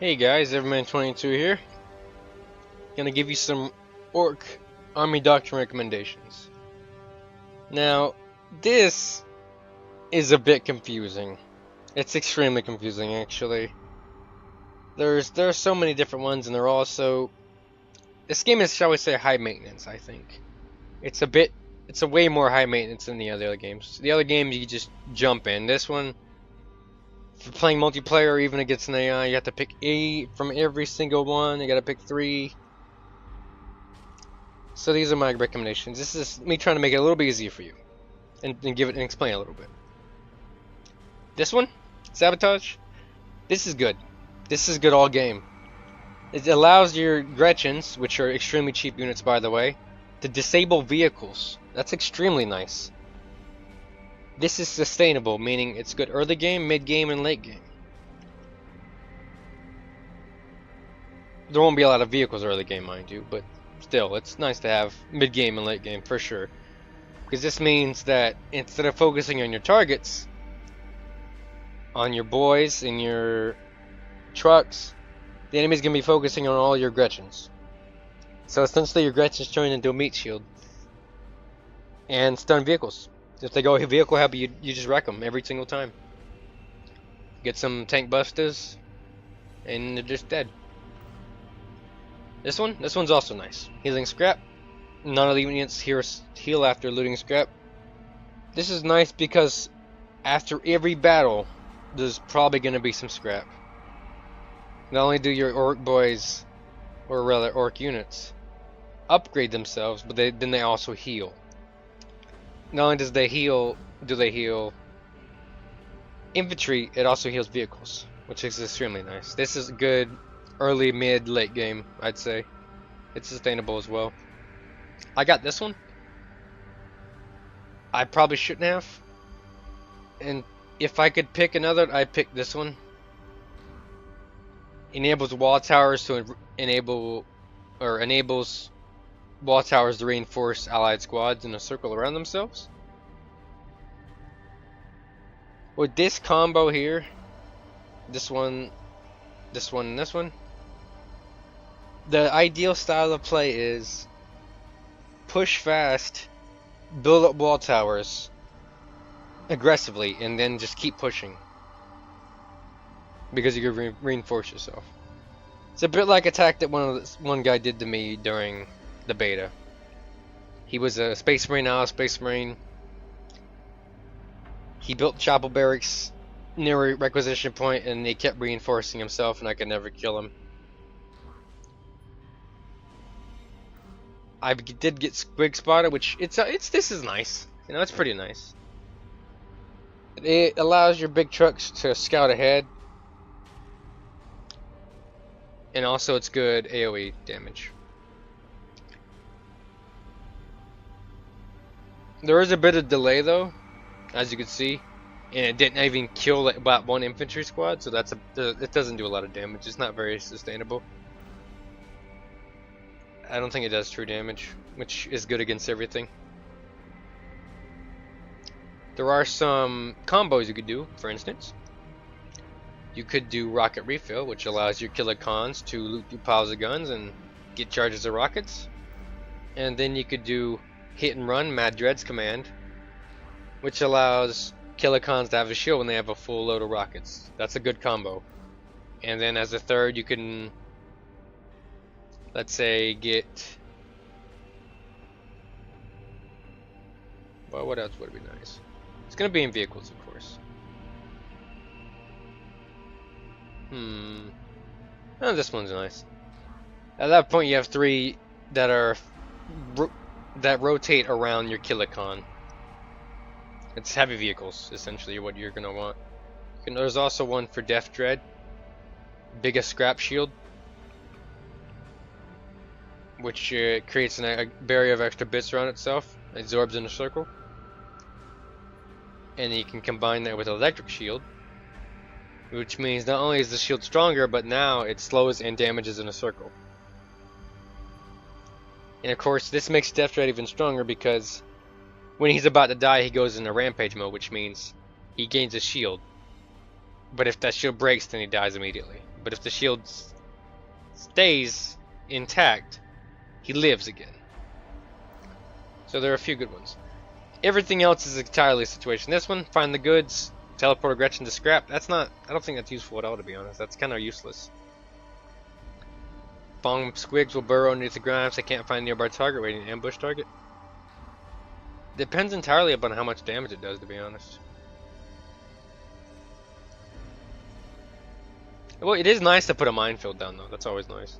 Hey guys, Everman22 here. Gonna give you some Orc Army Doctrine recommendations. Now, this is a bit confusing. It's extremely confusing, actually. There are so many different ones, and they're also... This game is, shall we say, high maintenance, I think. It's a way more high maintenance than the other games. The other games, you just jump in. This one, if you're playing multiplayer or even against an AI, you have to pick 8 from every single one. You gotta pick 3. So these are my recommendations. This is me trying to make it a little bit easier for you, and give it and explain a little bit. This one, Sabotage. This is good. This is good all game. It allows your Gretchens, which are extremely cheap units by the way, to disable vehicles. That's extremely nice. This is sustainable, meaning it's good early game, mid game, and late game. There won't be a lot of vehicles early game, mind you, but still, it's nice to have mid game and late game for sure. Because this means that instead of focusing on your targets, on your boys and your trucks, the enemy's gonna be focusing on all your Gretchens. So essentially, your Gretchens turn into a meat shield and stun vehicles. If they go vehicle heavy, you just wreck them every single time. Get some tank busters, and they're just dead. This one's also nice. Healing scrap. None of the units here heal after looting scrap. This is nice because after every battle, there's probably going to be some scrap. Not only do your orc boys, or rather orc units, upgrade themselves, but then they also heal. Not only do they heal infantry, it also heals vehicles, which is extremely nice. This is good early, mid, late game, I'd say. It's sustainable as well. I got this one. I probably shouldn't have. And if I could pick another, I'd pick this one. Enables wall towers to enables wall towers to reinforce allied squads in a circle around themselves. With this combo here, this one, and this one, the ideal style of play is push fast, build up wall towers aggressively, and then just keep pushing because you can reinforce yourself. It's a bit like a attack that one guy did to me during the beta. He was a Space Marine, now a Space Marine. He built chapel barracks near a requisition point, and he kept reinforcing himself, and I could never kill him. I did get squig spotted, which this is nice. You know, it's pretty nice. It allows your big trucks to scout ahead, and also it's good AoE damage. There is a bit of delay though, as you can see, and it didn't even kill about one infantry squad, so it doesn't do a lot of damage. It's not very sustainable. I don't think it does true damage, which is good against everything. There are some combos you could do. For instance, you could do rocket refill, which allows your killer cons to loot through piles of guns and get charges of rockets. And then you could do hit and run, Mad Dread's command, which allows killer cons to have a shield when they have a full load of rockets. That's a good combo. And then as a third, you can, let's say, get, well, what else would be nice? It's gonna be in vehicles, of course. Oh, this one's nice. At that point, you have 3 that rotate around your Killicon. It's heavy vehicles, essentially, what you're gonna want. There's also one for Death Dread, biggest scrap shield, which creates a barrier of extra bits around itself. It absorbs in a circle, and you can combine that with electric shield, which means not only is the shield stronger, but now it slows and damages in a circle. And of course, this makes Death Dread even stronger because when he's about to die, he goes into rampage mode, which means he gains a shield. But if that shield breaks, then he dies immediately. but if the shield stays intact, he lives again. So there are a few good ones. Everything else is entirely situation. This one, find the goods, teleport aggression to scrap. That's not, I don't think that's useful at all, to be honest. That's kind of useless. Bomb squigs will burrow underneath the ground if they can't find a nearby target, waiting to ambush target. Depends entirely upon how much damage it does, to be honest. Well, it is nice to put a minefield down, though. That's always nice.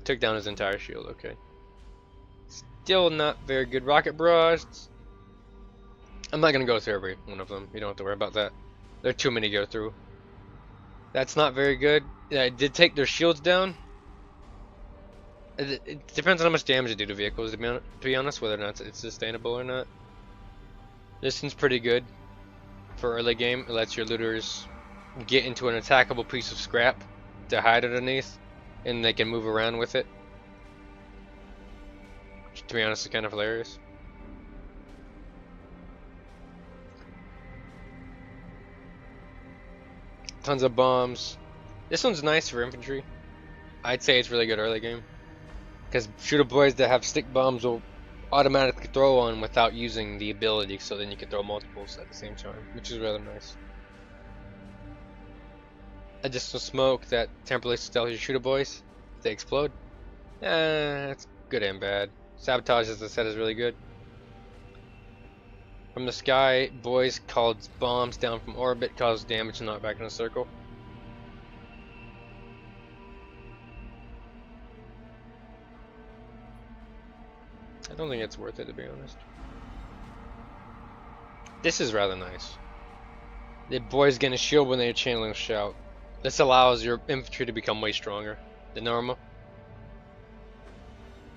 Took down his entire shield, okay. Still not very good. Rocket barrage. I'm not going to go through every one of them. You don't have to worry about that. There are too many to go through. That's not very good. Yeah, it did take their shields down. It depends on how much damage it do to vehicles, to be honest, whether or not it's sustainable or not. This one's pretty good for early game. It lets your looters get into an attackable piece of scrap to hide underneath, and they can move around with it. Which, to be honest, is kind of hilarious. Tons of bombs. This one's nice for infantry. I'd say it's really good early game, because shooter boys that have stick bombs will automatically throw on without using the ability, so then you can throw multiples at the same time, which is rather nice. Additional smoke that temporarily stealthy shooter boys. They explode. That's good and bad. Sabotage, as I said, is really good. From the sky, boys called bombs down from orbit cause damage and knock back in a circle. I don't think it's worth it, to be honest. This is rather nice. The boys get a shield when they're channeling shout. This allows your infantry to become way stronger than normal.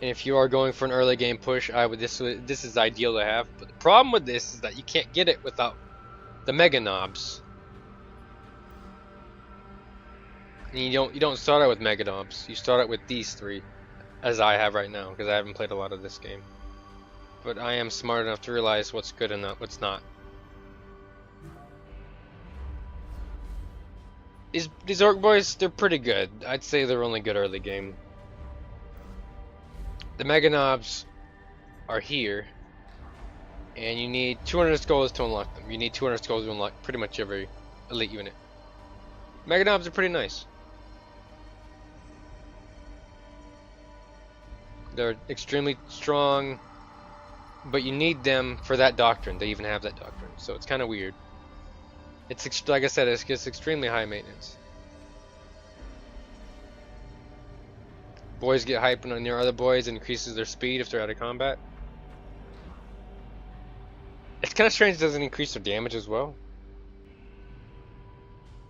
And if you are going for an early game push, this is ideal to have. But the problem with this is that you can't get it without the mega knobs. And you don't start out with mega knobs. You start out with these three, as I have right now, because I haven't played a lot of this game. But I am smart enough to realize what's good and what's not. These orc boys, they're pretty good. I'd say they're only good early game. The mega knobs are here, and you need 200 skulls to unlock them. You need 200 skulls to unlock pretty much every elite unit. Mega knobs are pretty nice. They're extremely strong, but you need them for that doctrine. They even have that doctrine, so it's kind of weird. It's like I said, it's extremely high maintenance. Boys get hyped on near other boys and increases their speed if they're out of combat. It's kind of strange it doesn't increase their damage as well.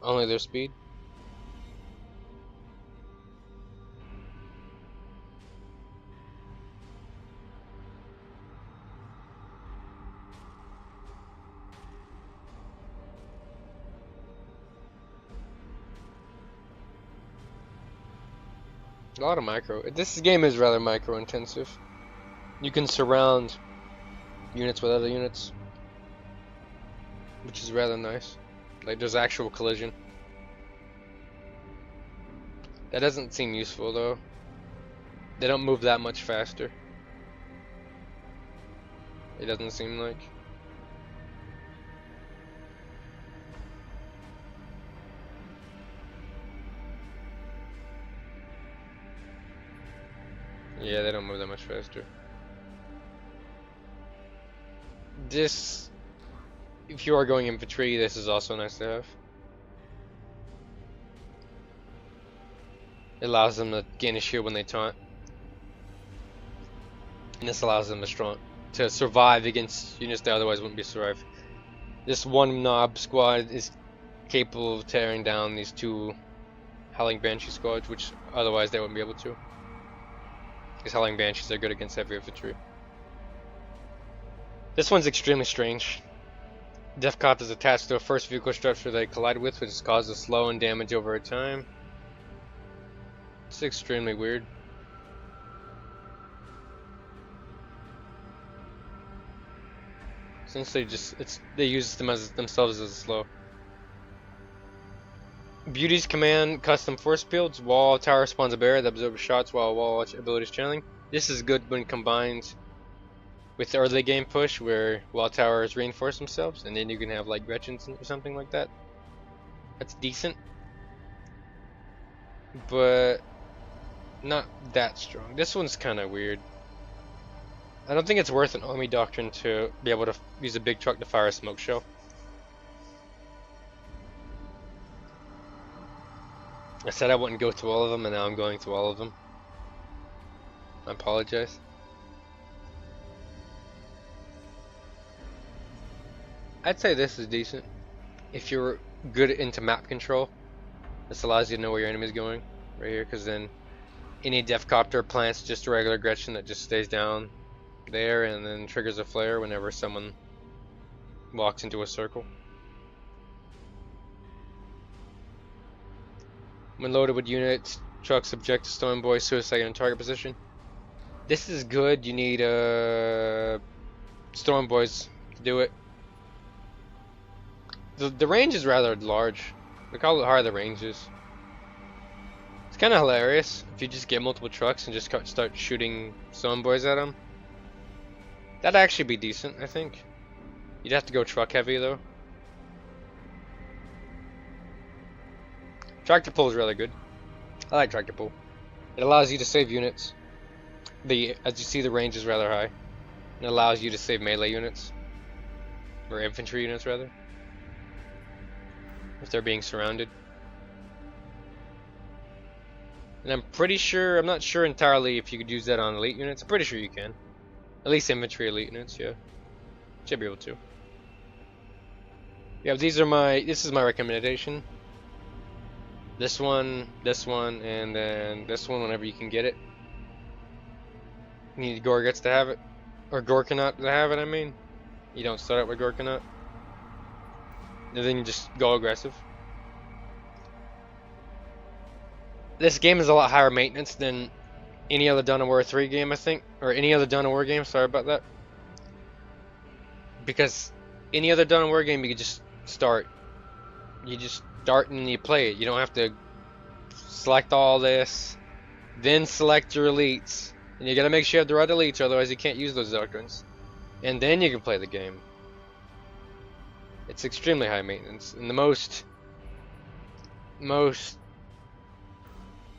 Only their speed. A lot of micro. This game is rather micro intensive. You can surround units with other units, which is rather nice. Like there's actual collision. That doesn't seem useful though. They don't move that much faster. It doesn't seem like. Yeah, they don't move that much faster. This, if you are going infantry, this is also nice to have. It allows them to gain a shield when they taunt. And this allows them to survive against units that otherwise wouldn't be survived. This one knob squad is capable of tearing down these two Howling Banshee squads, which otherwise they wouldn't be able to. Because Howling Banshees are good against heavy infantry. This one's extremely strange. Death Cop is attached to a first vehicle structure they collide with, which causes slow and damage over time. It's extremely weird. Essentially, they use them as themselves as a slow. Beauty's command, custom force fields. Wall tower spawns a barrier that absorbs shots while wall abilities channeling. This is good when combined with the early game push where wall towers reinforce themselves, and then you can have like Gretchens or something like that. That's decent, but not that strong. This one's kind of weird. I don't think it's worth an army doctrine to be able to use a big truck to fire a smoke shell. I said I wouldn't go through all of them, and now I'm going through all of them. I apologize. I'd say this is decent. If you're good into map control, this allows you to know where your enemy's going, right here, because then any Def Copter plants just a regular Gretchen that just stays down there and then triggers a flare whenever someone walks into a circle. When loaded with units, trucks subject to Storm Boy suicide in target position. This is good. You need Storm Boys to do it. The range is rather large. Look how high the range is. It's kind of hilarious if you just get multiple trucks and just start shooting Storm Boys at them. That'd actually be decent, I think. You'd have to go truck heavy though. Tractor pull is really good. I like tractor pull. It allows you to save units. As you see, the range is rather high. It allows you to save melee units, or infantry units rather, if they're being surrounded. And I'm pretty sure, I'm not sure entirely if you could use that on elite units. I'm pretty sure you can. At least infantry elite units, yeah. Should be able to. Yeah, this is my recommendation. This one, and then this one whenever you can get it. You need Gorgets to have it. Or Gorkanot to have it, I mean. You don't start out with Gorkanot. And then you just go aggressive. This game is a lot higher maintenance than any other Dawn of War 3 game, I think. Or any other Dawn of War game, sorry about that. Because any other Dawn of War game, you can just start. You just start and you play it. You don't have to select all this, then select your elites. And you gotta make sure you have the right elites, otherwise you can't use those doctrines. And then you can play the game. It's extremely high maintenance. And the most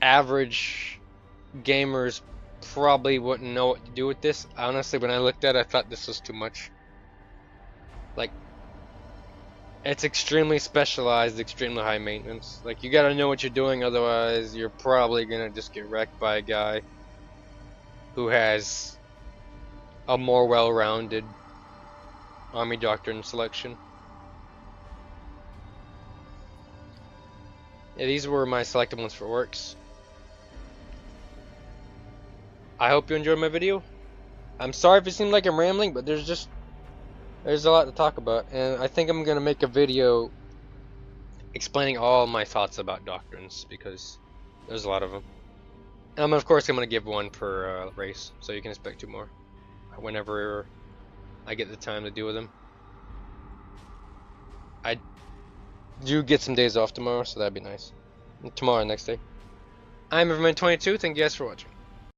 average gamers probably wouldn't know what to do with this. Honestly, when I looked at it, I thought this was too much. Like, it's extremely specialized, extremely high maintenance. Like, you gotta know what you're doing, otherwise you're probably gonna just get wrecked by a guy who has a more well-rounded army doctrine selection. Yeah, these were my selected ones for orcs. I hope you enjoyed my video. I'm sorry if it seemed like I'm rambling, but there's a lot to talk about, and I think I'm gonna make a video explaining all my thoughts about doctrines, because there's a lot of them. And of course I'm gonna give one per race, so you can expect 2 more whenever I get the time to deal with them. I do get some days off tomorrow, so that'd be nice. Tomorrow, next day. I'm Everman22. Thank you guys for watching.